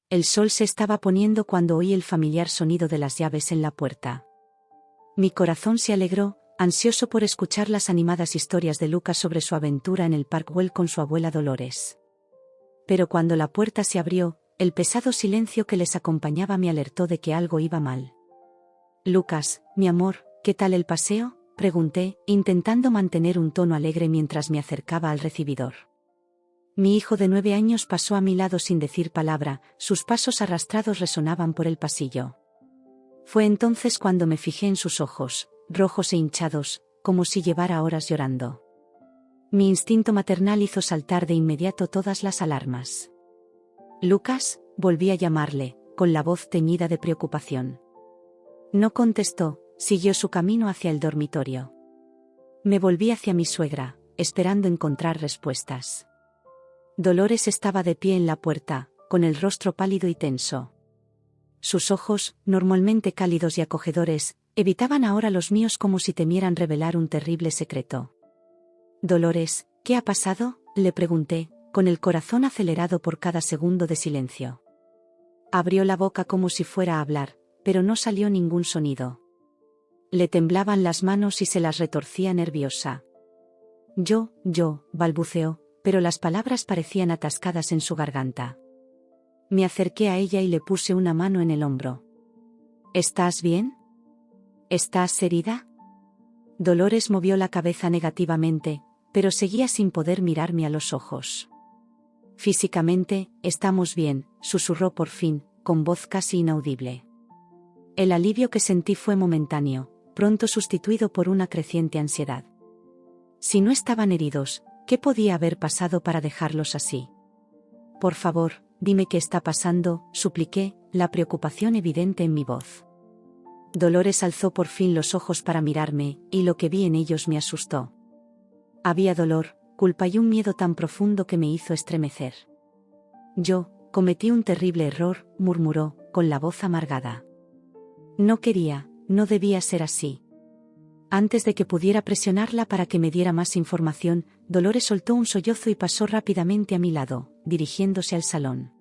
El sol se estaba poniendo cuando oí el familiar sonido de las llaves en la puerta. Mi corazón se alegró, ansioso por escuchar las animadas historias de Lucas sobre su aventura en el Parkwell con su abuela Dolores. Pero cuando la puerta se abrió, el pesado silencio que les acompañaba me alertó de que algo iba mal. «Lucas, mi amor, ¿qué tal el paseo?», pregunté, intentando mantener un tono alegre mientras me acercaba al recibidor. Mi hijo de 9 años pasó a mi lado sin decir palabra, sus pasos arrastrados resonaban por el pasillo. Fue entonces cuando me fijé en sus ojos, rojos e hinchados, como si llevara horas llorando. Mi instinto maternal hizo saltar de inmediato todas las alarmas. «Lucas», volví a llamarle, con la voz teñida de preocupación. No contestó, siguió su camino hacia el dormitorio. Me volví hacia mi suegra, esperando encontrar respuestas. Dolores estaba de pie en la puerta, con el rostro pálido y tenso. Sus ojos, normalmente cálidos y acogedores, evitaban ahora los míos como si temieran revelar un terrible secreto. «Dolores, ¿qué ha pasado?», le pregunté, con el corazón acelerado por cada segundo de silencio. Abrió la boca como si fuera a hablar, pero no salió ningún sonido. Le temblaban las manos y se las retorcía nerviosa. Yo, balbuceó, pero las palabras parecían atascadas en su garganta. Me acerqué a ella y le puse una mano en el hombro. «¿Estás bien? ¿Estás herida?». Dolores movió la cabeza negativamente, pero seguía sin poder mirarme a los ojos. «Físicamente, estamos bien», susurró por fin, con voz casi inaudible. El alivio que sentí fue momentáneo, pronto sustituido por una creciente ansiedad. Si no estaban heridos, ¿qué podía haber pasado para dejarlos así? «Por favor, dime qué está pasando», supliqué, la preocupación evidente en mi voz. Dolores alzó por fin los ojos para mirarme, y lo que vi en ellos me asustó. Había dolor, culpa y un miedo tan profundo que me hizo estremecer. «Yo cometí un terrible error», murmuró, con la voz amargada. No debía ser así. Antes de que pudiera presionarla para que me diera más información, Dolores soltó un sollozo y pasó rápidamente a mi lado, dirigiéndose al salón.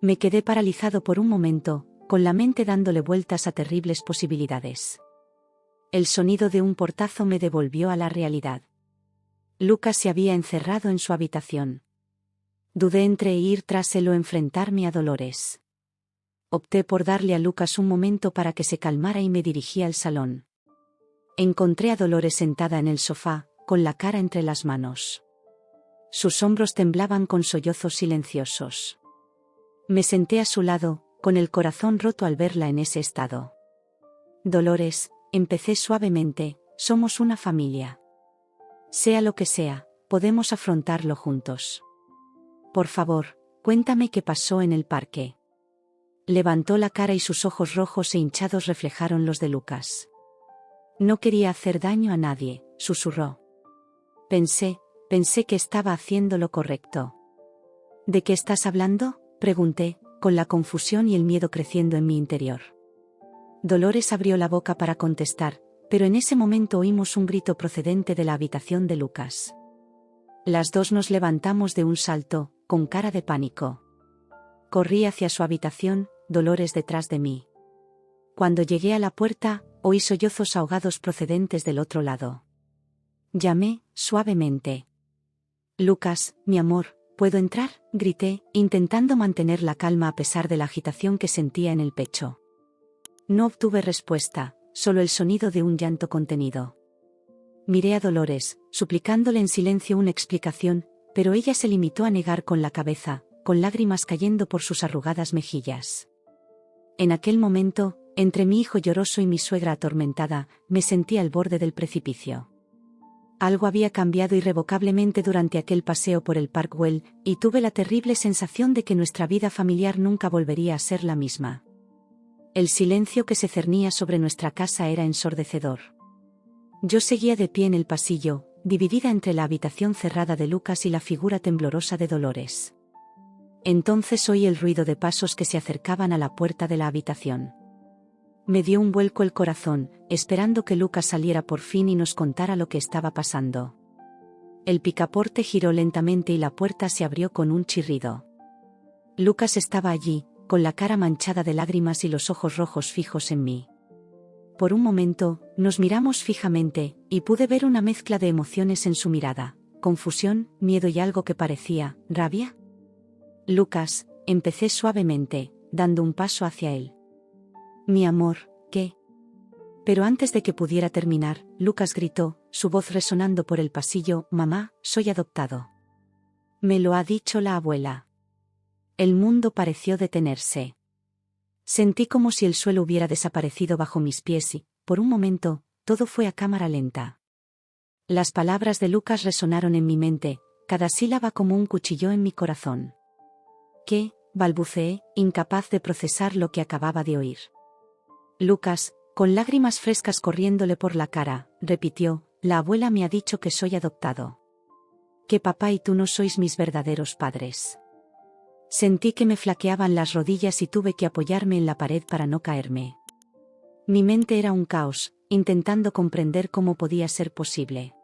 Me quedé paralizado por un momento, con la mente dándole vueltas a terribles posibilidades. El sonido de un portazo me devolvió a la realidad. Lucas se había encerrado en su habitación. Dudé entre ir tras él o enfrentarme a Dolores. Opté por darle a Lucas un momento para que se calmara y me dirigí al salón. Encontré a Dolores sentada en el sofá, con la cara entre las manos. Sus hombros temblaban con sollozos silenciosos. Me senté a su lado, con el corazón roto al verla en ese estado. «Dolores», empecé suavemente, «somos una familia. Sea lo que sea, podemos afrontarlo juntos. Por favor, cuéntame qué pasó en el parque». Levantó la cara y sus ojos rojos e hinchados reflejaron los de Lucas. «No quería hacer daño a nadie», susurró. Pensé que estaba haciendo lo correcto». «¿De qué estás hablando?», pregunté, con la confusión y el miedo creciendo en mi interior. Dolores abrió la boca para contestar, pero en ese momento oímos un grito procedente de la habitación de Lucas. Las dos nos levantamos de un salto, con cara de pánico. Corrí hacia su habitación, Dolores detrás de mí. Cuando llegué a la puerta, oí sollozos ahogados procedentes del otro lado. Llamé, suavemente. «Lucas, mi amor, ¿puedo entrar?», grité, intentando mantener la calma a pesar de la agitación que sentía en el pecho. No obtuve respuesta, solo el sonido de un llanto contenido. Miré a Dolores, suplicándole en silencio una explicación, pero ella se limitó a negar con la cabeza, con lágrimas cayendo por sus arrugadas mejillas. En aquel momento, entre mi hijo lloroso y mi suegra atormentada, me sentí al borde del precipicio. Algo había cambiado irrevocablemente durante aquel paseo por el Parkwell, y tuve la terrible sensación de que nuestra vida familiar nunca volvería a ser la misma. El silencio que se cernía sobre nuestra casa era ensordecedor. Yo seguía de pie en el pasillo, dividida entre la habitación cerrada de Lucas y la figura temblorosa de Dolores. Entonces oí el ruido de pasos que se acercaban a la puerta de la habitación. Me dio un vuelco el corazón, esperando que Lucas saliera por fin y nos contara lo que estaba pasando. El picaporte giró lentamente y la puerta se abrió con un chirrido. Lucas estaba allí, con la cara manchada de lágrimas y los ojos rojos fijos en mí. Por un momento, nos miramos fijamente, y pude ver una mezcla de emociones en su mirada: confusión, miedo y algo que parecía rabia. Lucas, empecé suavemente, dando un paso hacia él. Mi amor, ¿qué? Pero antes de que pudiera terminar, Lucas gritó, su voz resonando por el pasillo: mamá, soy adoptado. Me lo ha dicho la abuela. El mundo pareció detenerse. Sentí como si el suelo hubiera desaparecido bajo mis pies y, por un momento, todo fue a cámara lenta. Las palabras de Lucas resonaron en mi mente, cada sílaba como un cuchillo en mi corazón. ¿Qué? Balbuceé, incapaz de procesar lo que acababa de oír. Lucas, con lágrimas frescas corriéndole por la cara, repitió: la abuela me ha dicho que soy adoptado. Que papá y tú no sois mis verdaderos padres. Sentí que me flaqueaban las rodillas y tuve que apoyarme en la pared para no caerme. Mi mente era un caos, intentando comprender cómo podía ser posible.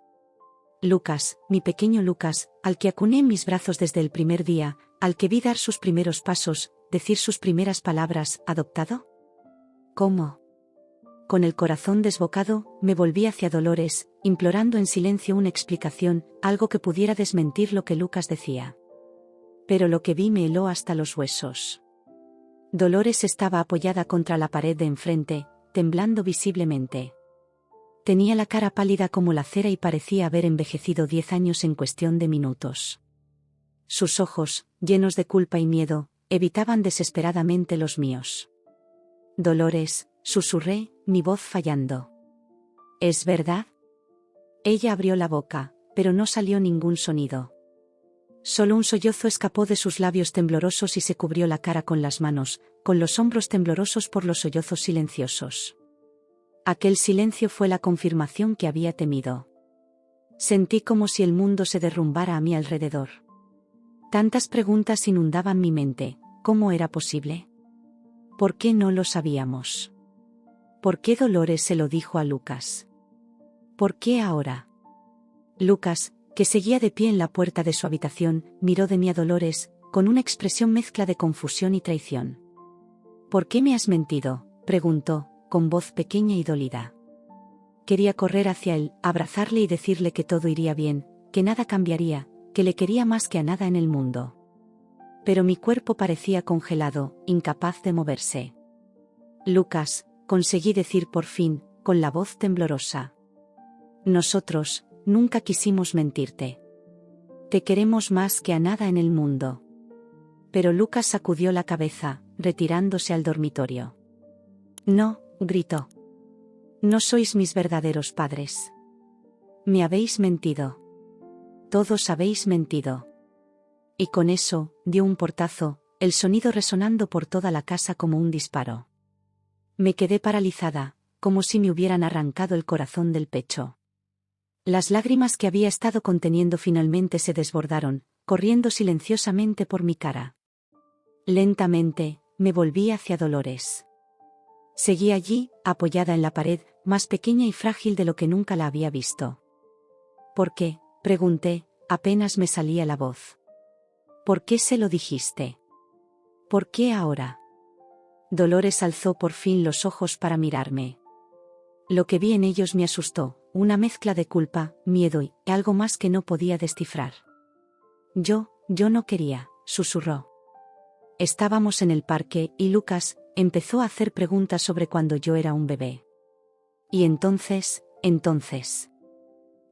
Lucas, mi pequeño Lucas, al que acuné en mis brazos desde el primer día, al que vi dar sus primeros pasos, decir sus primeras palabras: ¿adoptado? ¿Cómo? Con el corazón desbocado, me volví hacia Dolores, implorando en silencio una explicación, algo que pudiera desmentir lo que Lucas decía. Pero lo que vi me heló hasta los huesos. Dolores estaba apoyada contra la pared de enfrente, temblando visiblemente. Tenía la cara pálida como la cera y parecía haber envejecido 10 años en cuestión de minutos. Sus ojos, llenos de culpa y miedo, evitaban desesperadamente los míos. Dolores, susurré, mi voz fallando. ¿Es verdad? Ella abrió la boca, pero no salió ningún sonido. Solo un sollozo escapó de sus labios temblorosos y se cubrió la cara con las manos, con los hombros temblorosos por los sollozos silenciosos. Aquel silencio fue la confirmación que había temido. Sentí como si el mundo se derrumbara a mi alrededor. Tantas preguntas inundaban mi mente. ¿Cómo era posible? ¿Por qué no lo sabíamos? ¿Por qué Dolores se lo dijo a Lucas? ¿Por qué ahora? Lucas, que seguía de pie en la puerta de su habitación, miró de mí a Dolores, con una expresión mezcla de confusión y traición. ¿Por qué me has mentido?, preguntó, con voz pequeña y dolida. Quería correr hacia él, abrazarle y decirle que todo iría bien, que nada cambiaría, que le quería más que a nada en el mundo. Pero mi cuerpo parecía congelado, incapaz de moverse. Lucas, conseguí decir por fin, con la voz temblorosa. Nosotros nunca quisimos mentirte. Te queremos más que a nada en el mundo. Pero Lucas sacudió la cabeza, retirándose al dormitorio. No, gritó. No sois mis verdaderos padres. Me habéis mentido. Todos habéis mentido. Y con eso, dio un portazo, el sonido resonando por toda la casa como un disparo. Me quedé paralizada, como si me hubieran arrancado el corazón del pecho. Las lágrimas que había estado conteniendo finalmente se desbordaron, corriendo silenciosamente por mi cara. Lentamente, me volví hacia Dolores. Seguí allí, apoyada en la pared, más pequeña y frágil de lo que nunca la había visto. ¿Por qué?, pregunté, apenas me salía la voz. ¿Por qué se lo dijiste? ¿Por qué ahora? Dolores alzó por fin los ojos para mirarme. Lo que vi en ellos me asustó, una mezcla de culpa, miedo y algo más que no podía descifrar. Yo no quería, susurró. Estábamos en el parque y Lucas empezó a hacer preguntas sobre cuando yo era un bebé. Y entonces.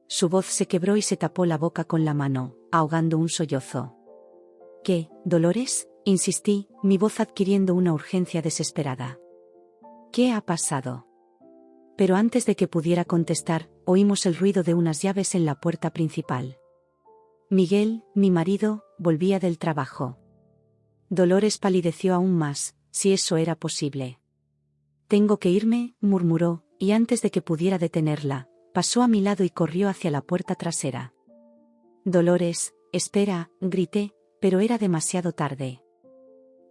Su voz se quebró y se tapó la boca con la mano, ahogando un sollozo. ¿Qué, Dolores?, insistí, mi voz adquiriendo una urgencia desesperada. ¿Qué ha pasado? Pero antes de que pudiera contestar, oímos el ruido de unas llaves en la puerta principal. Miguel, mi marido, volvía del trabajo. Dolores palideció aún más, si eso era posible. Tengo que irme, murmuró, y antes de que pudiera detenerla, pasó a mi lado y corrió hacia la puerta trasera. Dolores, espera, grité, pero era demasiado tarde.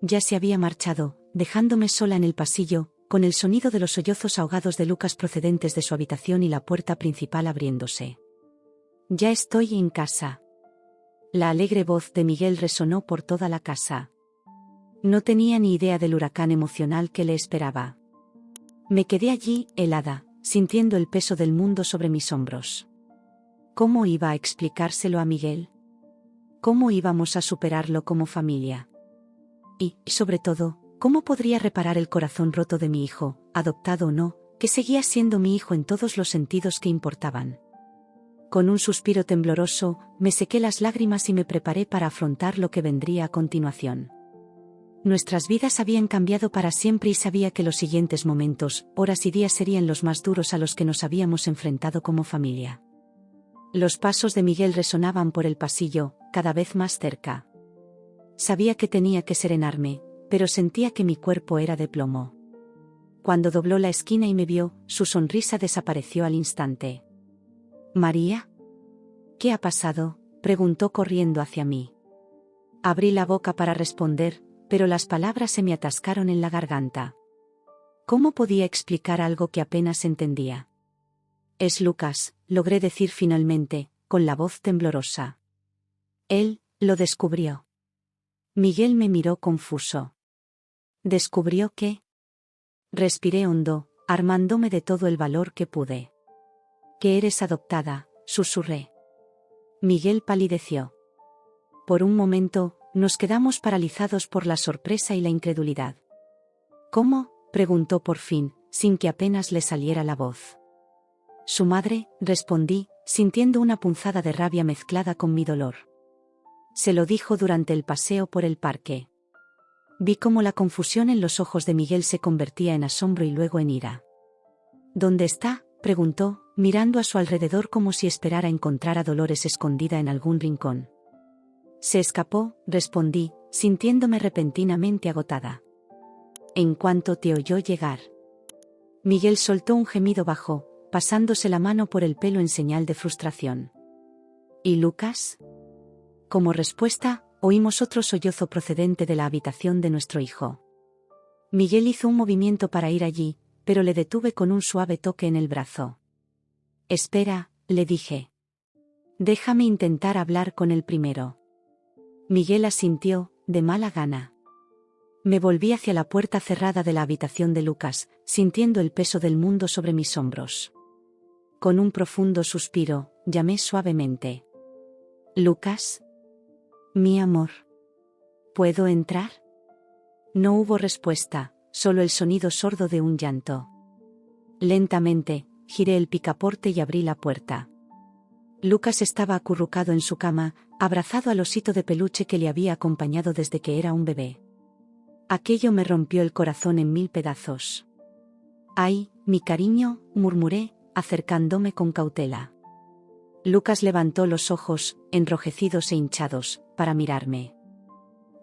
Ya se había marchado, dejándome sola en el pasillo, con el sonido de los sollozos ahogados de Lucas procedentes de su habitación y la puerta principal abriéndose. Ya estoy en casa. La alegre voz de Miguel resonó por toda la casa. No tenía ni idea del huracán emocional que le esperaba. Me quedé allí, helada, sintiendo el peso del mundo sobre mis hombros. ¿Cómo iba a explicárselo a Miguel? ¿Cómo íbamos a superarlo como familia? Y, sobre todo, ¿cómo podría reparar el corazón roto de mi hijo, adoptado o no, que seguía siendo mi hijo en todos los sentidos que importaban? Con un suspiro tembloroso, me sequé las lágrimas y me preparé para afrontar lo que vendría a continuación. Nuestras vidas habían cambiado para siempre y sabía que los siguientes momentos, horas y días serían los más duros a los que nos habíamos enfrentado como familia. Los pasos de Miguel resonaban por el pasillo, cada vez más cerca. Sabía que tenía que serenarme, pero sentía que mi cuerpo era de plomo. Cuando dobló la esquina y me vio, su sonrisa desapareció al instante. «¿María? ¿Qué ha pasado?», preguntó corriendo hacia mí. Abrí la boca para responder, pero las palabras se me atascaron en la garganta. ¿Cómo podía explicar algo que apenas entendía? «Es Lucas», logré decir finalmente, con la voz temblorosa. «Él lo descubrió». Miguel me miró confuso. «¿Descubrió qué?». Respiré hondo, armándome de todo el valor que pude. «Que eres adoptada», susurré. Miguel palideció. Por un momento, nos quedamos paralizados por la sorpresa y la incredulidad. «¿Cómo?», preguntó por fin, sin que apenas le saliera la voz. «Su madre», respondí, sintiendo una punzada de rabia mezclada con mi dolor. Se lo dijo durante el paseo por el parque. Vi cómo la confusión en los ojos de Miguel se convertía en asombro y luego en ira. «¿Dónde está?», preguntó, mirando a su alrededor como si esperara encontrar a Dolores escondida en algún rincón. «Se escapó», respondí, sintiéndome repentinamente agotada. En cuanto te oyó llegar. Miguel soltó un gemido bajo, pasándose la mano por el pelo en señal de frustración. «¿Y Lucas?». Como respuesta, oímos otro sollozo procedente de la habitación de nuestro hijo. Miguel hizo un movimiento para ir allí, pero le detuve con un suave toque en el brazo. «Espera», le dije. «Déjame intentar hablar con él primero». Miguel asintió, de mala gana. Me volví hacia la puerta cerrada de la habitación de Lucas, sintiendo el peso del mundo sobre mis hombros. Con un profundo suspiro, llamé suavemente. «Lucas. Mi amor. ¿Puedo entrar?». No hubo respuesta, solo el sonido sordo de un llanto. Lentamente, giré el picaporte y abrí la puerta. Lucas estaba acurrucado en su cama, abrazado al osito de peluche que le había acompañado desde que era un bebé. Aquello me rompió el corazón en 1000 pedazos. «Ay, mi cariño», murmuré, acercándome con cautela. Lucas levantó los ojos, enrojecidos e hinchados, para mirarme.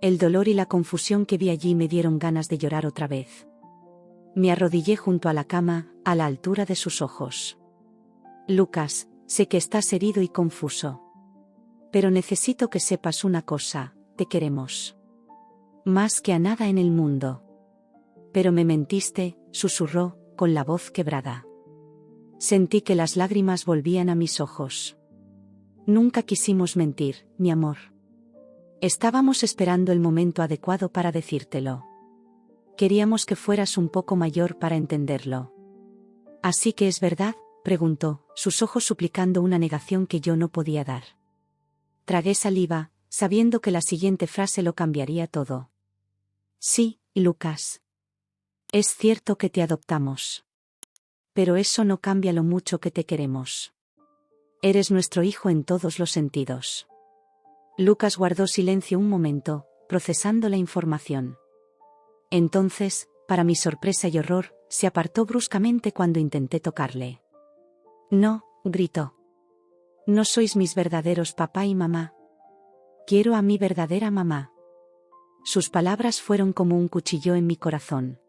El dolor y la confusión que vi allí me dieron ganas de llorar otra vez. Me arrodillé junto a la cama, a la altura de sus ojos. «Lucas, sé que estás herido y confuso. Pero necesito que sepas una cosa, te queremos. Más que a nada en el mundo». «Pero me mentiste», susurró, con la voz quebrada. Sentí que las lágrimas volvían a mis ojos. «Nunca quisimos mentir, mi amor. Estábamos esperando el momento adecuado para decírtelo. Queríamos que fueras un poco mayor para entenderlo». «¿Así que es verdad?», preguntó, sus ojos suplicando una negación que yo no podía dar. Tragué saliva, sabiendo que la siguiente frase lo cambiaría todo. «Sí, Lucas. Es cierto que te adoptamos. Pero eso no cambia lo mucho que te queremos. Eres nuestro hijo en todos los sentidos». Lucas guardó silencio un momento, procesando la información. Entonces, para mi sorpresa y horror, se apartó bruscamente cuando intenté tocarle. «No», gritó. «No sois mis verdaderos papá y mamá. Quiero a mi verdadera mamá». Sus palabras fueron como un cuchillo en mi corazón.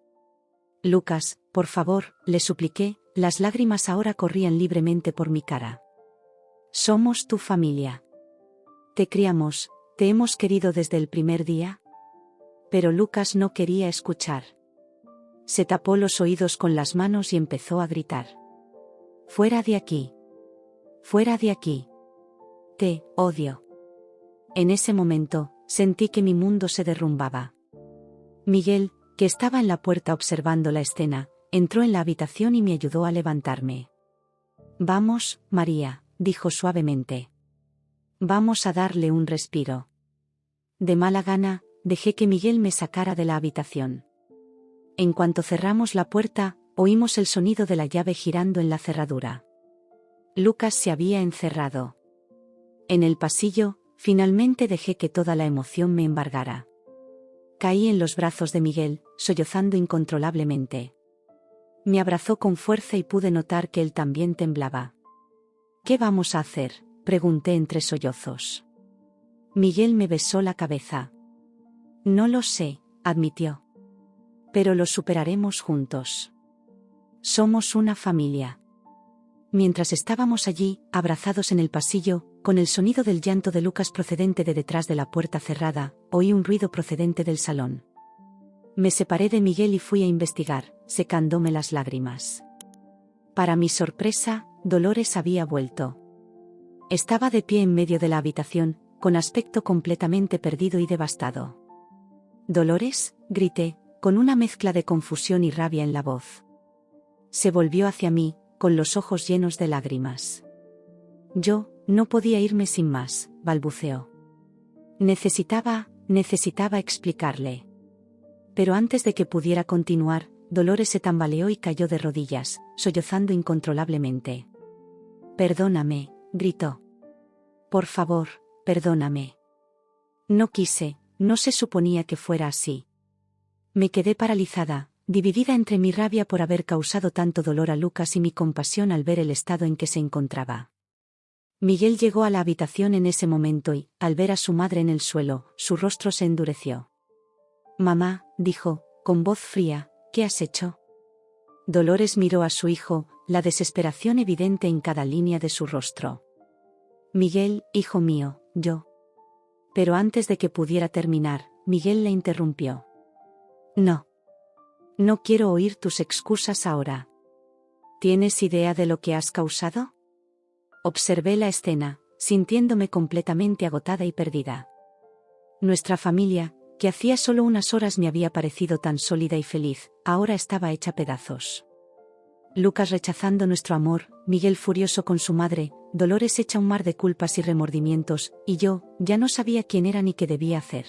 «Lucas, por favor», le supliqué, las lágrimas ahora corrían libremente por mi cara. «Somos tu familia. Te criamos, te hemos querido desde el primer día». Pero Lucas no quería escuchar. Se tapó los oídos con las manos y empezó a gritar. «Fuera de aquí. Fuera de aquí. Te odio». En ese momento, sentí que mi mundo se derrumbaba. Miguel, que estaba en la puerta observando la escena, entró en la habitación y me ayudó a levantarme. Vamos, María, dijo suavemente. Vamos a darle un respiro. De mala gana, dejé que Miguel me sacara de la habitación. En cuanto cerramos la puerta, oímos el sonido de la llave girando en la cerradura. Lucas se había encerrado. En el pasillo, finalmente dejé que toda la emoción me embargara. Caí en los brazos de Miguel, sollozando incontrolablemente. Me abrazó con fuerza y pude notar que él también temblaba. ¿Qué vamos a hacer?, pregunté entre sollozos. Miguel me besó la cabeza. No lo sé, admitió. Pero lo superaremos juntos. Somos una familia. Mientras estábamos allí, abrazados en el pasillo, con el sonido del llanto de Lucas procedente de detrás de la puerta cerrada, oí un ruido procedente del salón. Me separé de Miguel y fui a investigar, secándome las lágrimas. Para mi sorpresa, Dolores había vuelto. Estaba de pie en medio de la habitación, con aspecto completamente perdido y devastado. «¿Dolores?», grité, con una mezcla de confusión y rabia en la voz. Se volvió hacia mí, con los ojos llenos de lágrimas. Yo, no podía irme sin más, balbuceó. Necesitaba explicarle. Pero antes de que pudiera continuar, Dolores se tambaleó y cayó de rodillas, sollozando incontrolablemente. «Perdóname», gritó. «Por favor, perdóname. No quise, no se suponía que fuera así». Me quedé paralizada, dividida entre mi rabia por haber causado tanto dolor a Lucas y mi compasión al ver el estado en que se encontraba. Miguel llegó a la habitación en ese momento y, al ver a su madre en el suelo, su rostro se endureció. «Mamá», dijo, con voz fría, «¿qué has hecho?». Dolores miró a su hijo, la desesperación evidente en cada línea de su rostro. «Miguel, hijo mío, yo». Pero antes de que pudiera terminar, Miguel la interrumpió. «No. No quiero oír tus excusas ahora. ¿Tienes idea de lo que has causado?». Observé la escena, sintiéndome completamente agotada y perdida. Nuestra familia, que hacía solo unas horas me había parecido tan sólida y feliz, ahora estaba hecha pedazos. Lucas rechazando nuestro amor, Miguel furioso con su madre, Dolores hecha un mar de culpas y remordimientos, y yo, ya no sabía quién era ni qué debía hacer.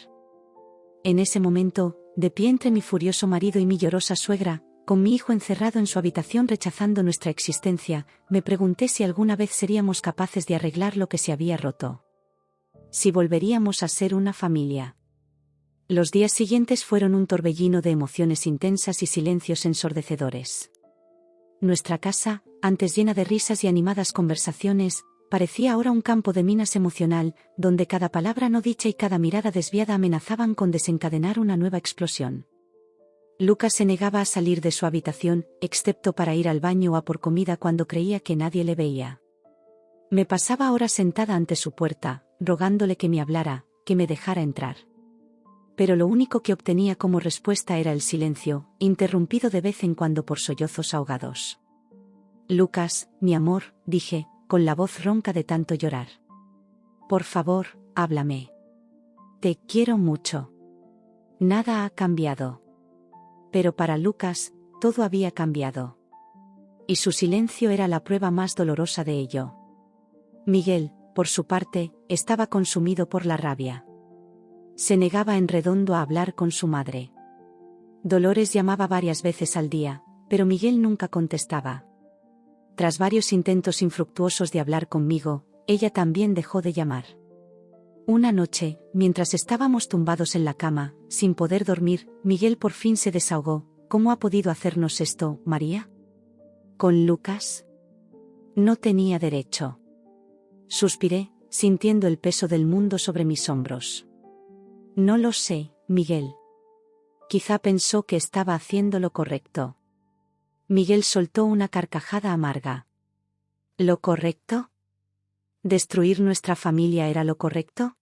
En ese momento, de pie entre mi furioso marido y mi llorosa suegra, con mi hijo encerrado en su habitación rechazando nuestra existencia, me pregunté si alguna vez seríamos capaces de arreglar lo que se había roto. Si volveríamos a ser una familia. Los días siguientes fueron un torbellino de emociones intensas y silencios ensordecedores. Nuestra casa, antes llena de risas y animadas conversaciones, parecía ahora un campo de minas emocional, donde cada palabra no dicha y cada mirada desviada amenazaban con desencadenar una nueva explosión. Lucas se negaba a salir de su habitación, excepto para ir al baño o a por comida cuando creía que nadie le veía. Me pasaba horas sentada ante su puerta, rogándole que me hablara, que me dejara entrar. Pero lo único que obtenía como respuesta era el silencio, interrumpido de vez en cuando por sollozos ahogados. «Lucas, mi amor», dije, con la voz ronca de tanto llorar. «Por favor, háblame. Te quiero mucho. Nada ha cambiado». Pero para Lucas, todo había cambiado. Y su silencio era la prueba más dolorosa de ello. Miguel, por su parte, estaba consumido por la rabia. Se negaba en redondo a hablar con su madre. Dolores llamaba varias veces al día, pero Miguel nunca contestaba. Tras varios intentos infructuosos de hablar conmigo, ella también dejó de llamar. Una noche, mientras estábamos tumbados en la cama, sin poder dormir, Miguel por fin se desahogó. «¿Cómo ha podido hacernos esto, María? ¿Con Lucas? No tenía derecho». Suspiré, sintiendo el peso del mundo sobre mis hombros. «No lo sé, Miguel. Quizá pensó que estaba haciendo lo correcto». Miguel soltó una carcajada amarga. ¿Lo correcto? ¿Destruir nuestra familia era lo correcto?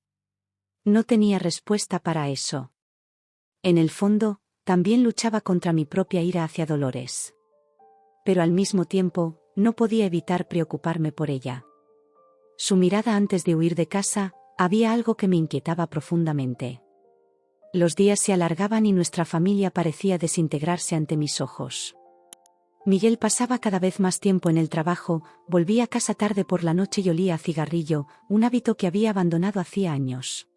No tenía respuesta para eso. En el fondo, también luchaba contra mi propia ira hacia Dolores. Pero al mismo tiempo, no podía evitar preocuparme por ella. Su mirada antes de huir de casa, había algo que me inquietaba profundamente. Los días se alargaban y nuestra familia parecía desintegrarse ante mis ojos. Miguel pasaba cada vez más tiempo en el trabajo, volvía a casa tarde por la noche y olía a cigarrillo, un hábito que había abandonado hacía años.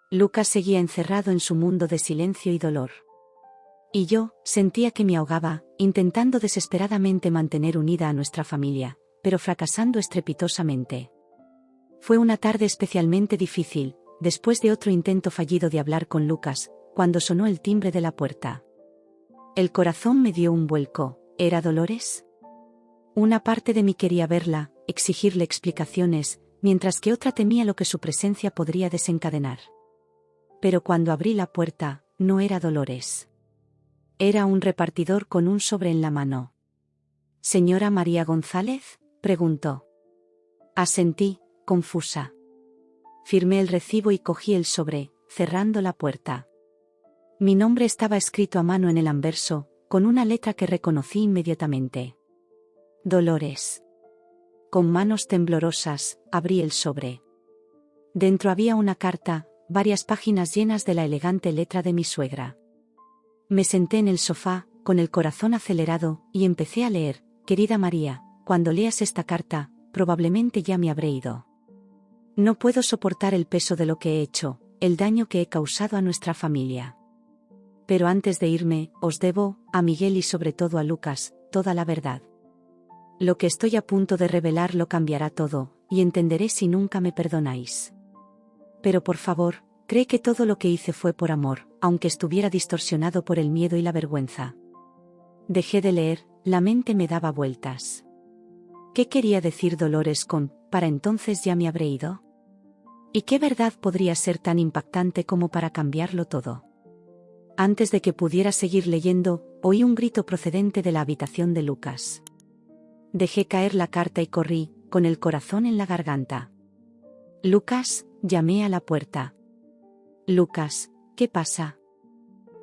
Lucas seguía encerrado en su mundo de silencio y dolor. Y yo, sentía que me ahogaba, intentando desesperadamente mantener unida a nuestra familia, pero fracasando estrepitosamente. Fue una tarde especialmente difícil, después de otro intento fallido de hablar con Lucas, cuando sonó el timbre de la puerta. El corazón me dio un vuelco. ¿Era Dolores? Una parte de mí quería verla, exigirle explicaciones, mientras que otra temía lo que su presencia podría desencadenar. Pero cuando abrí la puerta, no era Dolores. Era un repartidor con un sobre en la mano. ¿Señora María González?, preguntó. Asentí, confusa. Firmé el recibo y cogí el sobre, cerrando la puerta. Mi nombre estaba escrito a mano en el anverso, con una letra que reconocí inmediatamente. Dolores. Con manos temblorosas, abrí el sobre. Dentro había una carta, varias páginas llenas de la elegante letra de mi suegra. Me senté en el sofá, con el corazón acelerado, y empecé a leer: «Querida María, cuando leas esta carta, probablemente ya me habré ido. No puedo soportar el peso de lo que he hecho, el daño que he causado a nuestra familia. Pero antes de irme, os debo, a Miguel y sobre todo a Lucas, toda la verdad. Lo que estoy a punto de revelar lo cambiará todo, y entenderé si nunca me perdonáis. Pero por favor, cree que todo lo que hice fue por amor, aunque estuviera distorsionado por el miedo y la vergüenza». Dejé de leer, la mente me daba vueltas. ¿Qué quería decir Dolores con «para entonces ya me habré ido»? ¿Y qué verdad podría ser tan impactante como para cambiarlo todo? Antes de que pudiera seguir leyendo, oí un grito procedente de la habitación de Lucas. Dejé caer la carta y corrí, con el corazón en la garganta. «Lucas», llamé a la puerta. «Lucas, ¿qué pasa?»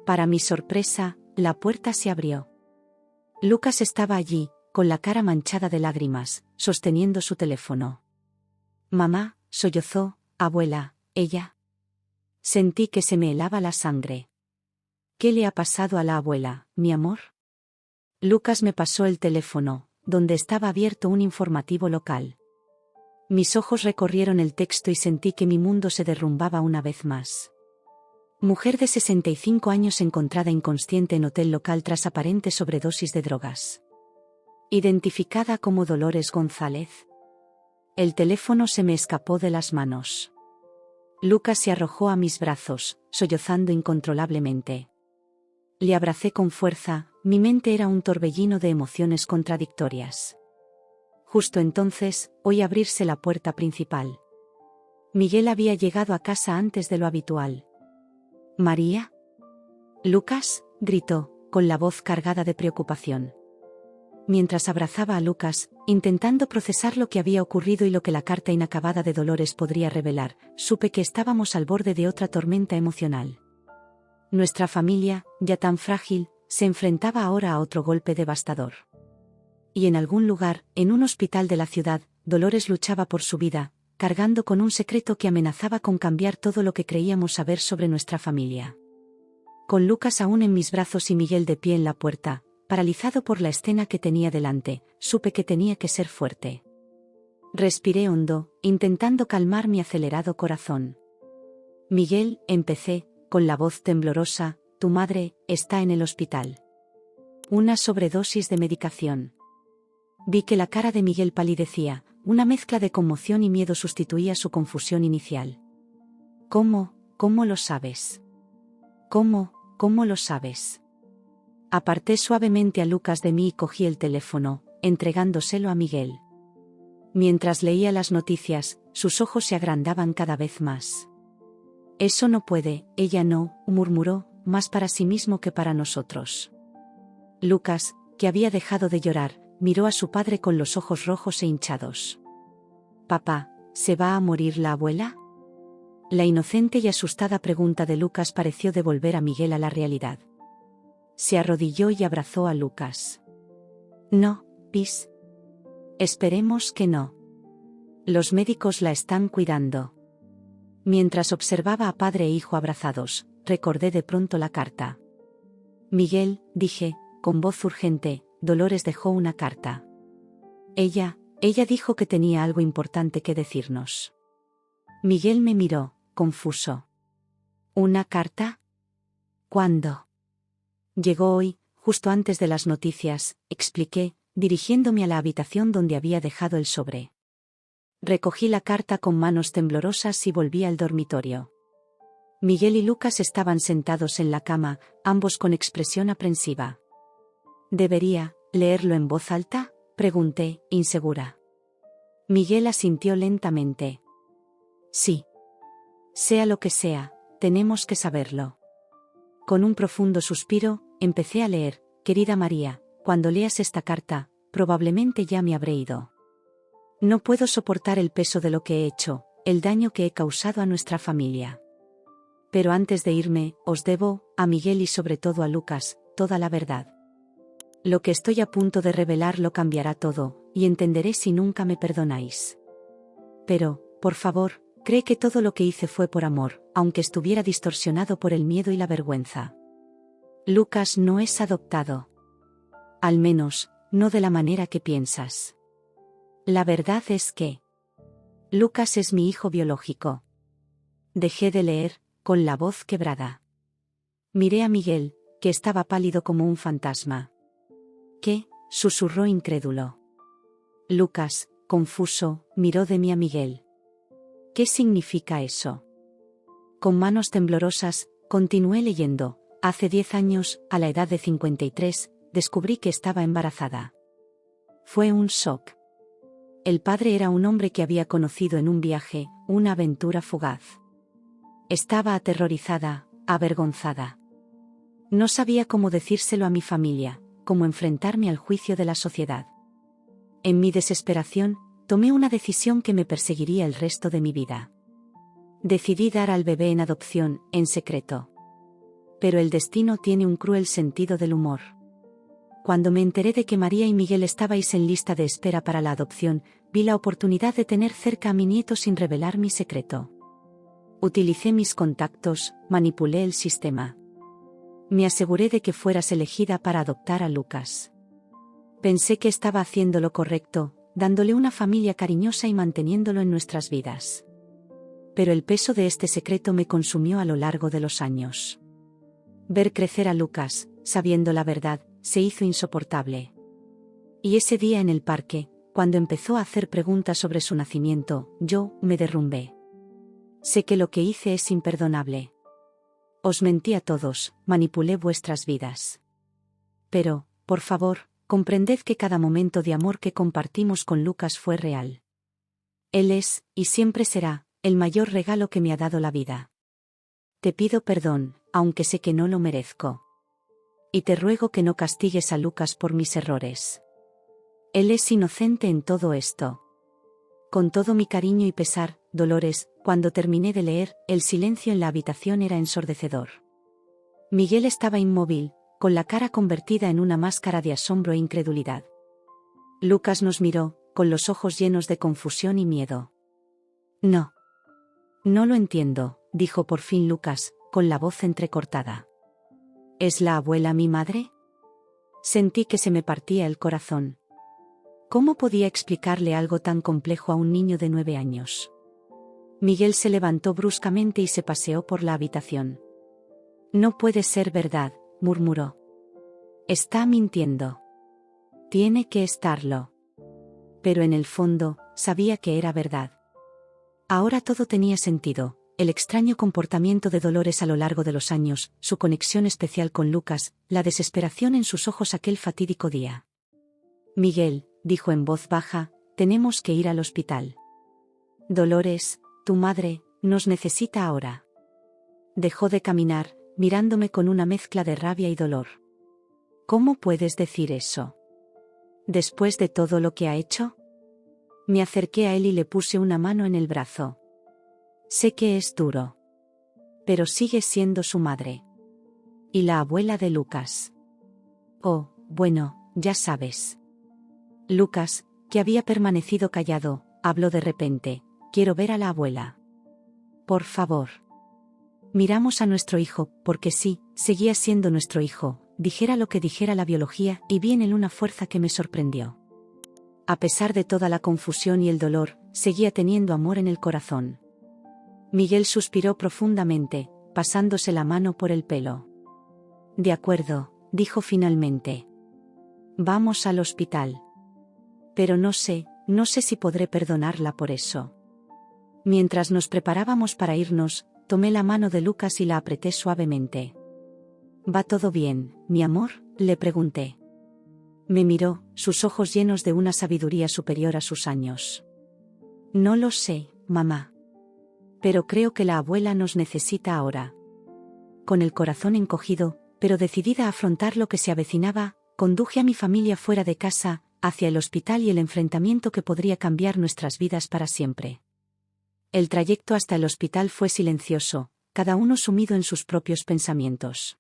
Para mi sorpresa, la puerta se abrió. Lucas estaba allí, con la cara manchada de lágrimas, sosteniendo su teléfono. «Mamá», sollozó, «abuela, ella». Sentí que se me helaba la sangre. «¿Qué le ha pasado a la abuela, mi amor?» Lucas me pasó el teléfono, donde estaba abierto un informativo local. Mis ojos recorrieron el texto y sentí que mi mundo se derrumbaba una vez más. Mujer de 65 años encontrada inconsciente en hotel local tras aparente sobredosis de drogas. Identificada como Dolores González. El teléfono se me escapó de las manos. Lucas se arrojó a mis brazos, sollozando incontrolablemente. Le abracé con fuerza, mi mente era un torbellino de emociones contradictorias. Justo entonces, oí abrirse la puerta principal. Miguel había llegado a casa antes de lo habitual. «¿María?» «Lucas», gritó, con la voz cargada de preocupación. Mientras abrazaba a Lucas, intentando procesar lo que había ocurrido y lo que la carta inacabada de Dolores podría revelar, supe que estábamos al borde de otra tormenta emocional. Nuestra familia, ya tan frágil, se enfrentaba ahora a otro golpe devastador. Y en algún lugar, en un hospital de la ciudad, Dolores luchaba por su vida, cargando con un secreto que amenazaba con cambiar todo lo que creíamos saber sobre nuestra familia. Con Lucas aún en mis brazos y Miguel de pie en la puerta, paralizado por la escena que tenía delante, supe que tenía que ser fuerte. Respiré hondo, intentando calmar mi acelerado corazón. «Miguel», empecé, con la voz temblorosa, «tu madre está en el hospital. Una sobredosis de medicación». Vi que la cara de Miguel palidecía, una mezcla de conmoción y miedo sustituía su confusión inicial. ¿Cómo lo sabes? ¿Cómo lo sabes?» Aparté suavemente a Lucas de mí y cogí el teléfono, entregándoselo a Miguel. Mientras leía las noticias, sus ojos se agrandaban cada vez más. «Eso no puede, ella no», murmuró, más para sí mismo que para nosotros. Lucas, que había dejado de llorar, miró a su padre con los ojos rojos e hinchados. «Papá, ¿se va a morir la abuela?» La inocente y asustada pregunta de Lucas pareció devolver a Miguel a la realidad. Se arrodilló y abrazó a Lucas. «No, Pis. Esperemos que no. Los médicos la están cuidando». Mientras observaba a padre e hijo abrazados, recordé de pronto la carta. Miguel, dije, con voz urgente, Dolores dejó una carta. Ella dijo que tenía algo importante que decirnos. Miguel me miró, confuso. ¿Una carta? ¿Cuándo? Llegó hoy, justo antes de las noticias, expliqué, dirigiéndome a la habitación donde había dejado el sobre. Recogí la carta con manos temblorosas y volví al dormitorio. Miguel y Lucas estaban sentados en la cama, ambos con expresión aprensiva. ¿Debería leerlo en voz alta?, pregunté, insegura. Miguel asintió lentamente. Sí. Sea lo que sea, tenemos que saberlo. Con un profundo suspiro, empecé a leer: querida María, cuando leas esta carta, probablemente ya me habré ido. No puedo soportar el peso de lo que he hecho, el daño que he causado a nuestra familia. Pero antes de irme, os debo, a Miguel y sobre todo a Lucas, toda la verdad. Lo que estoy a punto de revelar lo cambiará todo, y entenderé si nunca me perdonáis. Pero, por favor, cree que todo lo que hice fue por amor, aunque estuviera distorsionado por el miedo y la vergüenza. Lucas no es adoptado. Al menos, no de la manera que piensas. La verdad es que Lucas es mi hijo biológico. Dejé de leer, con la voz quebrada. Miré a Miguel, que estaba pálido como un fantasma. ¿Qué?, susurró incrédulo. Lucas, confuso, miró de mí a Miguel. ¿Qué significa eso? Con manos temblorosas, continué leyendo. Hace 10 años, a la edad de 53, descubrí que estaba embarazada. Fue un shock. El padre era un hombre que había conocido en un viaje, una aventura fugaz. Estaba aterrorizada, avergonzada. No sabía cómo decírselo a mi familia, cómo enfrentarme al juicio de la sociedad. En mi desesperación, tomé una decisión que me perseguiría el resto de mi vida. Decidí dar al bebé en adopción, en secreto. Pero el destino tiene un cruel sentido del humor. Cuando me enteré de que María y Miguel estabais en lista de espera para la adopción, vi la oportunidad de tener cerca a mi nieto sin revelar mi secreto. Utilicé mis contactos, manipulé el sistema. Me aseguré de que fueras elegida para adoptar a Lucas. Pensé que estaba haciendo lo correcto, dándole una familia cariñosa y manteniéndolo en nuestras vidas. Pero el peso de este secreto me consumió a lo largo de los años. Ver crecer a Lucas, sabiendo la verdad, se hizo insoportable. Y ese día en el parque, cuando empezó a hacer preguntas sobre su nacimiento, yo me derrumbé. Sé que lo que hice es imperdonable. Os mentí a todos, manipulé vuestras vidas. Pero, por favor, comprended que cada momento de amor que compartimos con Lucas fue real. Él es, y siempre será, el mayor regalo que me ha dado la vida. Te pido perdón, aunque sé que no lo merezco. Y te ruego que no castigues a Lucas por mis errores. Él es inocente en todo esto. Con todo mi cariño y pesar, Dolores, cuando terminé de leer, el silencio en la habitación era ensordecedor. Miguel estaba inmóvil, con la cara convertida en una máscara de asombro e incredulidad. Lucas nos miró, con los ojos llenos de confusión y miedo. No. No lo entiendo, dijo por fin Lucas, con la voz entrecortada. ¿Es la abuela mi madre? Sentí que se me partía el corazón. ¿Cómo podía explicarle algo tan complejo a un niño de 9 años? Miguel se levantó bruscamente y se paseó por la habitación. No puede ser verdad, murmuró. Está mintiendo. Tiene que estarlo. Pero en el fondo, sabía que era verdad. Ahora todo tenía sentido. El extraño comportamiento de Dolores a lo largo de los años, su conexión especial con Lucas, la desesperación en sus ojos aquel fatídico día. Miguel, dijo en voz baja, tenemos que ir al hospital. Dolores, tu madre, nos necesita ahora. Dejó de caminar, mirándome con una mezcla de rabia y dolor. ¿Cómo puedes decir eso? ¿Después de todo lo que ha hecho? Me acerqué a él y le puse una mano en el brazo. Sé que es duro. Pero sigue siendo su madre. Y la abuela de Lucas. Oh, bueno, ya sabes. Lucas, que había permanecido callado, habló de repente. Quiero ver a la abuela. Por favor. Miramos a nuestro hijo, porque sí, seguía siendo nuestro hijo, dijera lo que dijera la biología, y vi en él una fuerza que me sorprendió. A pesar de toda la confusión y el dolor, seguía teniendo amor en el corazón. Miguel suspiró profundamente, pasándose la mano por el pelo. De acuerdo, dijo finalmente. Vamos al hospital. Pero no sé si podré perdonarla por eso. Mientras nos preparábamos para irnos, tomé la mano de Lucas y la apreté suavemente. ¿Va todo bien, mi amor?, le pregunté. Me miró, sus ojos llenos de una sabiduría superior a sus años. No lo sé, mamá. Pero creo que la abuela nos necesita ahora. Con el corazón encogido, pero decidida a afrontar lo que se avecinaba, conduje a mi familia fuera de casa, hacia el hospital y el enfrentamiento que podría cambiar nuestras vidas para siempre. El trayecto hasta el hospital fue silencioso, cada uno sumido en sus propios pensamientos.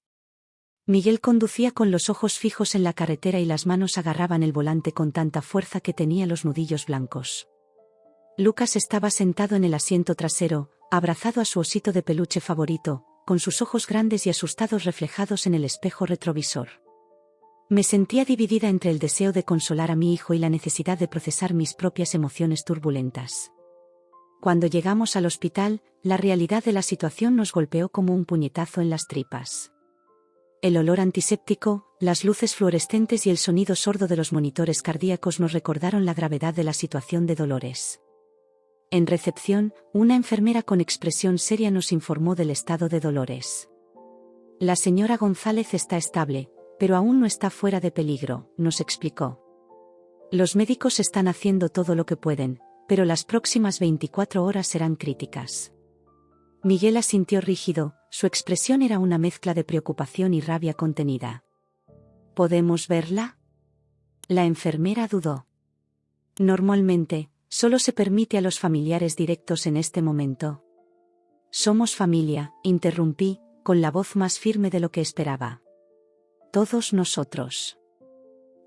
Miguel conducía con los ojos fijos en la carretera y las manos agarraban el volante con tanta fuerza que tenía los nudillos blancos. Lucas estaba sentado en el asiento trasero, abrazado a su osito de peluche favorito, con sus ojos grandes y asustados reflejados en el espejo retrovisor. Me sentía dividida entre el deseo de consolar a mi hijo y la necesidad de procesar mis propias emociones turbulentas. Cuando llegamos al hospital, la realidad de la situación nos golpeó como un puñetazo en las tripas. El olor antiséptico, las luces fluorescentes y el sonido sordo de los monitores cardíacos nos recordaron la gravedad de la situación de Dolores. En recepción, una enfermera con expresión seria nos informó del estado de Dolores. La señora González está estable, pero aún no está fuera de peligro, nos explicó. Los médicos están haciendo todo lo que pueden, pero las próximas 24 horas serán críticas. Miguel asintió rígido, su expresión era una mezcla de preocupación y rabia contenida. ¿Podemos verla? La enfermera dudó. Normalmente, solo se permite a los familiares directos en este momento. Somos familia, interrumpí, con la voz más firme de lo que esperaba. Todos nosotros.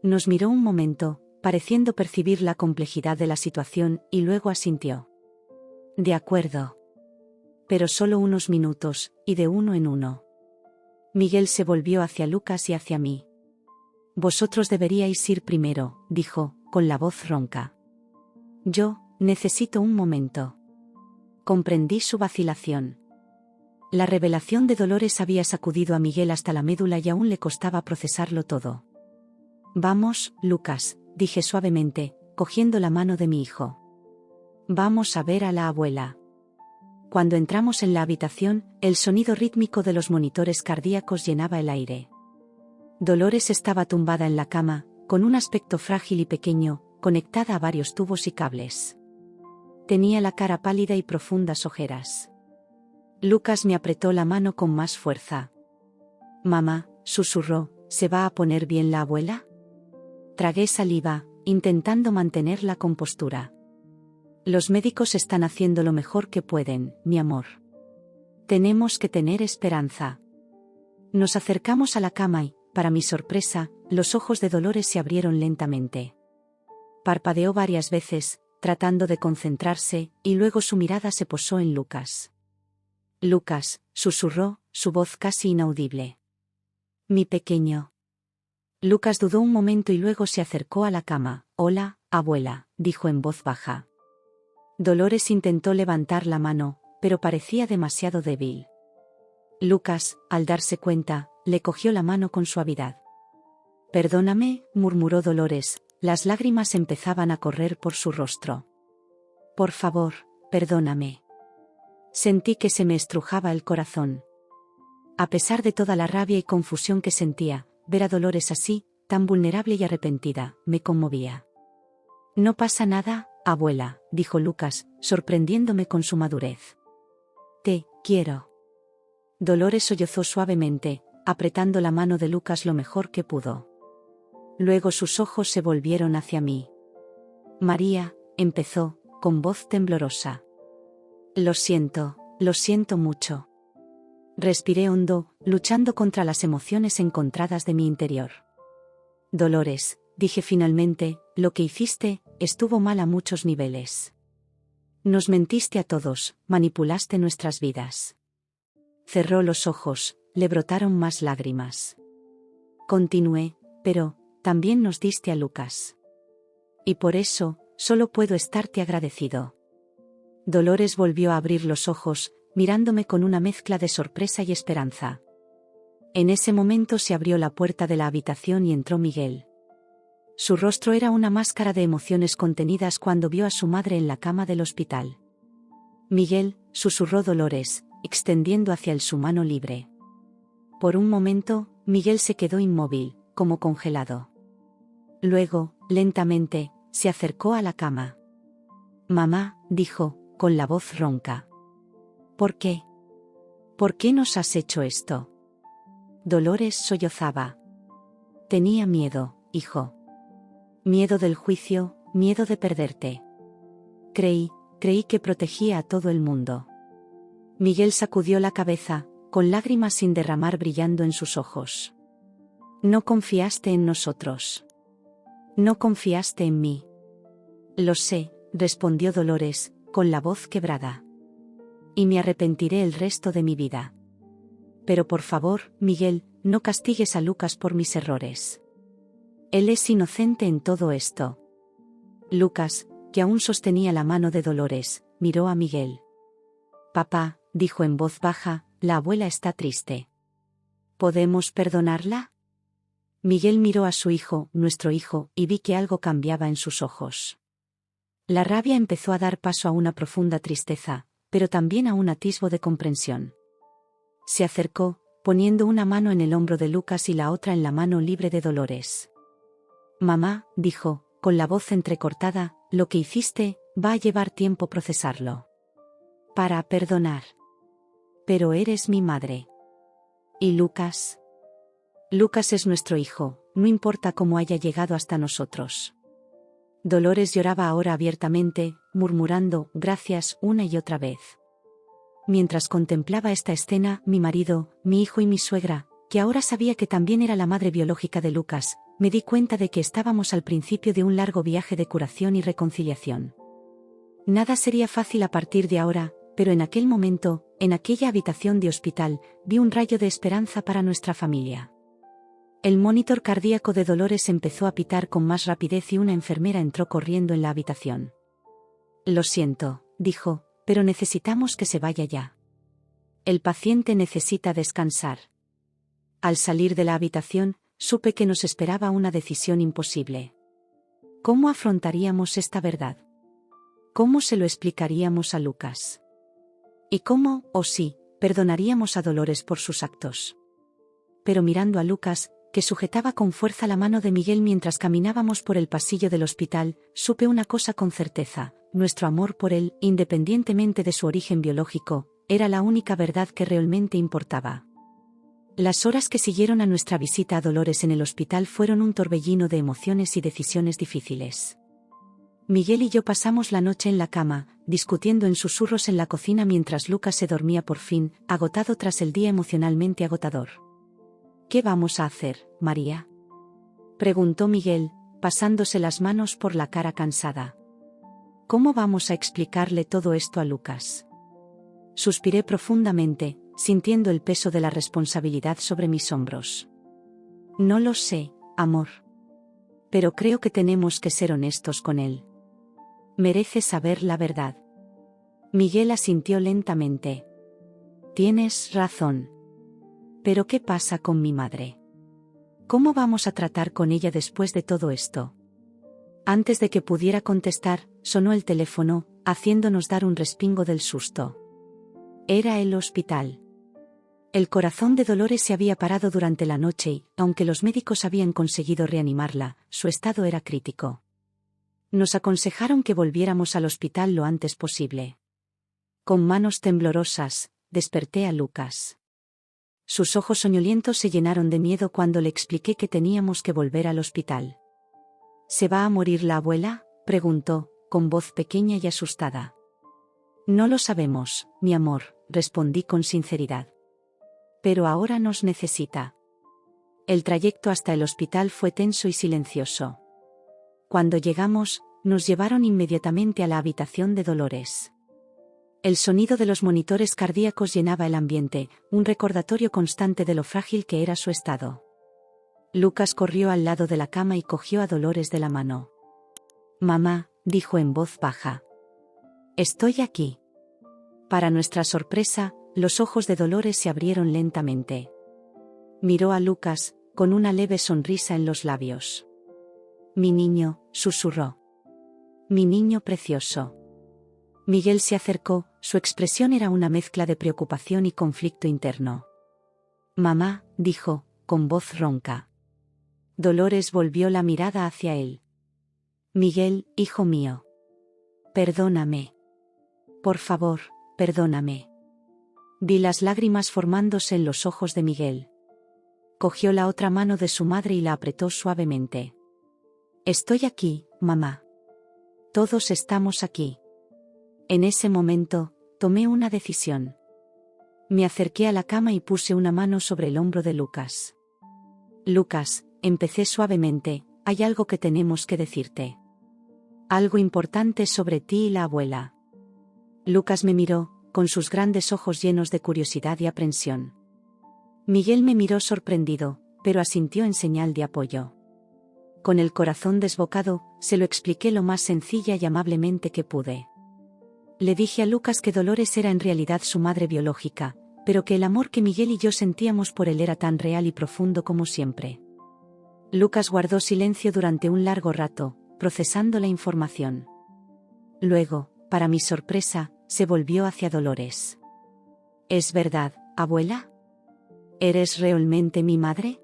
Nos miró un momento, pareciendo percibir la complejidad de la situación, y luego asintió. De acuerdo. Pero solo unos minutos, y de uno en uno. Miguel se volvió hacia Lucas y hacia mí. Vosotros deberíais ir primero, dijo, con la voz ronca. Yo, necesito un momento. Comprendí su vacilación. La revelación de Dolores había sacudido a Miguel hasta la médula y aún le costaba procesarlo todo. Vamos, Lucas, dije suavemente, cogiendo la mano de mi hijo. Vamos a ver a la abuela. Cuando entramos en la habitación, el sonido rítmico de los monitores cardíacos llenaba el aire. Dolores estaba tumbada en la cama, con un aspecto frágil y pequeño, conectada a varios tubos y cables. Tenía la cara pálida y profundas ojeras. Lucas me apretó la mano con más fuerza. Mamá, susurró, ¿se va a poner bien la abuela? Tragué saliva, intentando mantener la compostura. Los médicos están haciendo lo mejor que pueden, mi amor. Tenemos que tener esperanza. Nos acercamos a la cama y, para mi sorpresa, los ojos de Dolores se abrieron lentamente. Parpadeó varias veces, tratando de concentrarse, y luego su mirada se posó en Lucas. Lucas, susurró, su voz casi inaudible. Mi pequeño. Lucas dudó un momento y luego se acercó a la cama. Hola, abuela, dijo en voz baja. Dolores intentó levantar la mano, pero parecía demasiado débil. Lucas, al darse cuenta, le cogió la mano con suavidad. Perdóname, murmuró Dolores, las lágrimas empezaban a correr por su rostro. Por favor, perdóname. Sentí que se me estrujaba el corazón. A pesar de toda la rabia y confusión que sentía, ver a Dolores así, tan vulnerable y arrepentida, me conmovía. No pasa nada, abuela, dijo Lucas, sorprendiéndome con su madurez. Te quiero. Dolores sollozó suavemente, apretando la mano de Lucas lo mejor que pudo. Luego sus ojos se volvieron hacia mí. María, empezó, con voz temblorosa. Lo siento mucho. Respiré hondo, luchando contra las emociones encontradas de mi interior. Dolores, dije finalmente, lo que hiciste, estuvo mal a muchos niveles. Nos mentiste a todos, manipulaste nuestras vidas. Cerró los ojos, le brotaron más lágrimas. Continué, pero, también nos diste a Lucas. Y por eso, solo puedo estarte agradecido. Dolores volvió a abrir los ojos, mirándome con una mezcla de sorpresa y esperanza. En ese momento se abrió la puerta de la habitación y entró Miguel. Su rostro era una máscara de emociones contenidas cuando vio a su madre en la cama del hospital. Miguel, susurró Dolores, extendiendo hacia él su mano libre. Por un momento, Miguel se quedó inmóvil, como congelado. Luego, lentamente, se acercó a la cama. Mamá, dijo, con la voz ronca. ¿Por qué? ¿Por qué nos has hecho esto? Dolores sollozaba. Tenía miedo, hijo. Miedo del juicio, miedo de perderte. Creí que protegía a todo el mundo. Miguel sacudió la cabeza, con lágrimas sin derramar brillando en sus ojos. No confiaste en nosotros. No confiaste en mí. Lo sé, respondió Dolores, con la voz quebrada. Y me arrepentiré el resto de mi vida. Pero por favor, Miguel, no castigues a Lucas por mis errores. Él es inocente en todo esto. Lucas, que aún sostenía la mano de Dolores, miró a Miguel. Papá, dijo en voz baja, la abuela está triste. ¿Podemos perdonarla? Miguel miró a su hijo, nuestro hijo, y vi que algo cambiaba en sus ojos. La rabia empezó a dar paso a una profunda tristeza, pero también a un atisbo de comprensión. Se acercó, poniendo una mano en el hombro de Lucas y la otra en la mano libre de Dolores. Mamá, dijo, con la voz entrecortada, lo que hiciste, va a llevar tiempo procesarlo. Para perdonar. Pero eres mi madre. ¿Y Lucas? Lucas es nuestro hijo, no importa cómo haya llegado hasta nosotros. Dolores lloraba ahora abiertamente, murmurando gracias una y otra vez. Mientras contemplaba esta escena, mi marido, mi hijo y mi suegra, que ahora sabía que también era la madre biológica de Lucas, me di cuenta de que estábamos al principio de un largo viaje de curación y reconciliación. Nada sería fácil a partir de ahora, pero en aquel momento, en aquella habitación de hospital, vi un rayo de esperanza para nuestra familia. El monitor cardíaco de Dolores empezó a pitar con más rapidez y una enfermera entró corriendo en la habitación. Lo siento, dijo, pero necesitamos que se vaya ya. El paciente necesita descansar. Al salir de la habitación, supe que nos esperaba una decisión imposible. ¿Cómo afrontaríamos esta verdad? ¿Cómo se lo explicaríamos a Lucas? ¿Y cómo, o sí, perdonaríamos a Dolores por sus actos? Pero mirando a Lucas, que sujetaba con fuerza la mano de Miguel mientras caminábamos por el pasillo del hospital, supe una cosa con certeza: nuestro amor por él, independientemente de su origen biológico, era la única verdad que realmente importaba. Las horas que siguieron a nuestra visita a Dolores en el hospital fueron un torbellino de emociones y decisiones difíciles. Miguel y yo pasamos la noche en la cama, discutiendo en susurros en la cocina mientras Lucas se dormía por fin, agotado tras el día emocionalmente agotador. ¿Qué vamos a hacer, María?, preguntó Miguel, pasándose las manos por la cara cansada. ¿Cómo vamos a explicarle todo esto a Lucas? Suspiré profundamente, sintiendo el peso de la responsabilidad sobre mis hombros. No lo sé, amor. Pero creo que tenemos que ser honestos con él. Merece saber la verdad. Miguel asintió lentamente. Tienes razón. Pero ¿qué pasa con mi madre? ¿Cómo vamos a tratar con ella después de todo esto? Antes de que pudiera contestar, sonó el teléfono, haciéndonos dar un respingo del susto. Era el hospital. El corazón de Dolores se había parado durante la noche y, aunque los médicos habían conseguido reanimarla, su estado era crítico. Nos aconsejaron que volviéramos al hospital lo antes posible. Con manos temblorosas, desperté a Lucas. Sus ojos soñolientos se llenaron de miedo cuando le expliqué que teníamos que volver al hospital. ¿Se va a morir la abuela?, preguntó, con voz pequeña y asustada. No lo sabemos, mi amor, respondí con sinceridad. Pero ahora nos necesita. El trayecto hasta el hospital fue tenso y silencioso. Cuando llegamos, nos llevaron inmediatamente a la habitación de Dolores. El sonido de los monitores cardíacos llenaba el ambiente, un recordatorio constante de lo frágil que era su estado. Lucas corrió al lado de la cama y cogió a Dolores de la mano. «Mamá», dijo en voz baja. «Estoy aquí». Para nuestra sorpresa, los ojos de Dolores se abrieron lentamente. Miró a Lucas, con una leve sonrisa en los labios. «Mi niño», susurró. «Mi niño precioso». Miguel se acercó, su expresión era una mezcla de preocupación y conflicto interno. «Mamá», dijo, con voz ronca. Dolores volvió la mirada hacia él. «Miguel, hijo mío. Perdóname. Por favor, perdóname». Vi las lágrimas formándose en los ojos de Miguel. Cogió la otra mano de su madre y la apretó suavemente. «Estoy aquí, mamá. Todos estamos aquí». En ese momento, tomé una decisión. Me acerqué a la cama y puse una mano sobre el hombro de Lucas. «Lucas», empecé suavemente, «hay algo que tenemos que decirte. Algo importante sobre ti y la abuela». Lucas me miró, con sus grandes ojos llenos de curiosidad y aprensión. Miguel me miró sorprendido, pero asintió en señal de apoyo. Con el corazón desbocado, se lo expliqué lo más sencilla y amablemente que pude. Le dije a Lucas que Dolores era en realidad su madre biológica, pero que el amor que Miguel y yo sentíamos por él era tan real y profundo como siempre. Lucas guardó silencio durante un largo rato, procesando la información. Luego, para mi sorpresa, se volvió hacia Dolores. «¿Es verdad, abuela? ¿Eres realmente mi madre?»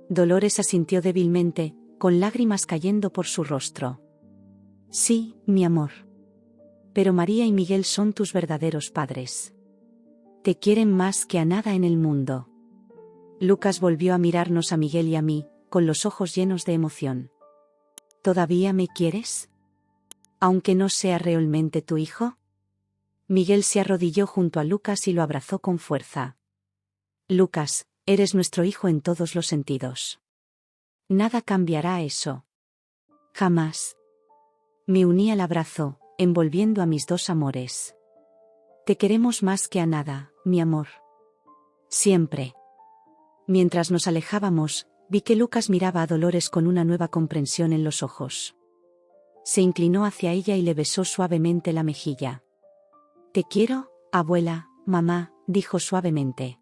Dolores asintió débilmente, con lágrimas cayendo por su rostro. «Sí, mi amor. Pero María y Miguel son tus verdaderos padres. Te quieren más que a nada en el mundo». Lucas volvió a mirarnos a Miguel y a mí, con los ojos llenos de emoción. «¿Todavía me quieres? Aunque no sea realmente tu hijo?» Miguel se arrodilló junto a Lucas y lo abrazó con fuerza. «Lucas, eres nuestro hijo en todos los sentidos. Nada cambiará eso. Jamás». Me uní al abrazo, envolviendo a mis dos amores. «Te queremos más que a nada, mi amor. Siempre». Mientras nos alejábamos, vi que Lucas miraba a Dolores con una nueva comprensión en los ojos. Se inclinó hacia ella y le besó suavemente la mejilla. «Te quiero, abuela, mamá», dijo suavemente.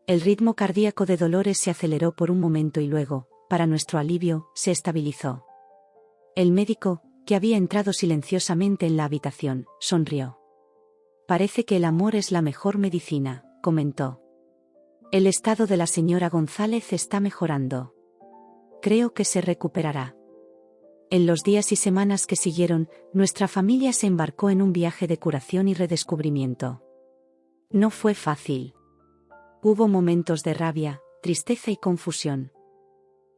El ritmo cardíaco de Dolores se aceleró por un momento y luego, para nuestro alivio, se estabilizó. El médico, que había entrado silenciosamente en la habitación, sonrió. «Parece que el amor es la mejor medicina», comentó. «El estado de la señora González está mejorando. Creo que se recuperará». En los días y semanas que siguieron, nuestra familia se embarcó en un viaje de curación y redescubrimiento. No fue fácil. Hubo momentos de rabia, tristeza y confusión.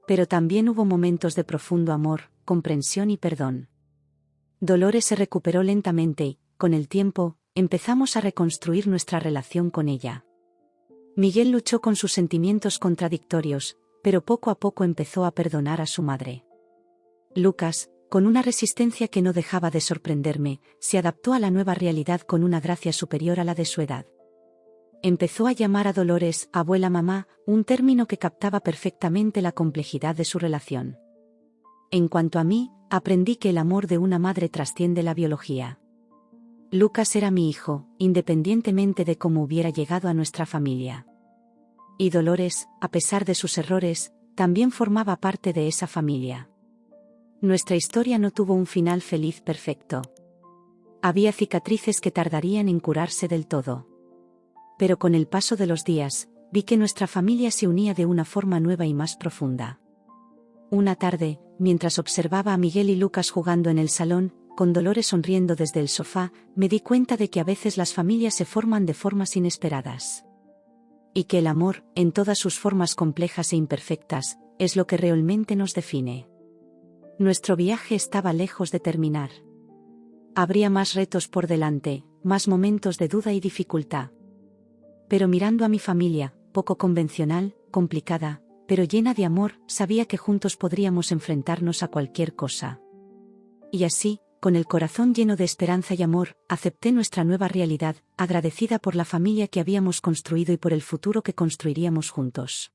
Pero también hubo momentos de profundo amor, comprensión y perdón. Dolores se recuperó lentamente y, con el tiempo, empezamos a reconstruir nuestra relación con ella. Miguel luchó con sus sentimientos contradictorios, pero poco a poco empezó a perdonar a su madre. Lucas, con una resistencia que no dejaba de sorprenderme, se adaptó a la nueva realidad con una gracia superior a la de su edad. Empezó a llamar a Dolores abuela mamá, un término que captaba perfectamente la complejidad de su relación. En cuanto a mí, aprendí que el amor de una madre trasciende la biología. Lucas era mi hijo, independientemente de cómo hubiera llegado a nuestra familia. Y Dolores, a pesar de sus errores, también formaba parte de esa familia. Nuestra historia no tuvo un final feliz perfecto. Había cicatrices que tardarían en curarse del todo. Pero con el paso de los días, vi que nuestra familia se unía de una forma nueva y más profunda. Una tarde, mientras observaba a Miguel y Lucas jugando en el salón, con Dolores sonriendo desde el sofá, me di cuenta de que a veces las familias se forman de formas inesperadas. Y que el amor, en todas sus formas complejas e imperfectas, es lo que realmente nos define. Nuestro viaje estaba lejos de terminar. Habría más retos por delante, más momentos de duda y dificultad. Pero mirando a mi familia, poco convencional, complicada, pero llena de amor, sabía que juntos podríamos enfrentarnos a cualquier cosa. Y así, Con el corazón lleno de esperanza y amor, acepté nuestra nueva realidad, agradecida por la familia que habíamos construido y por el futuro que construiríamos juntos.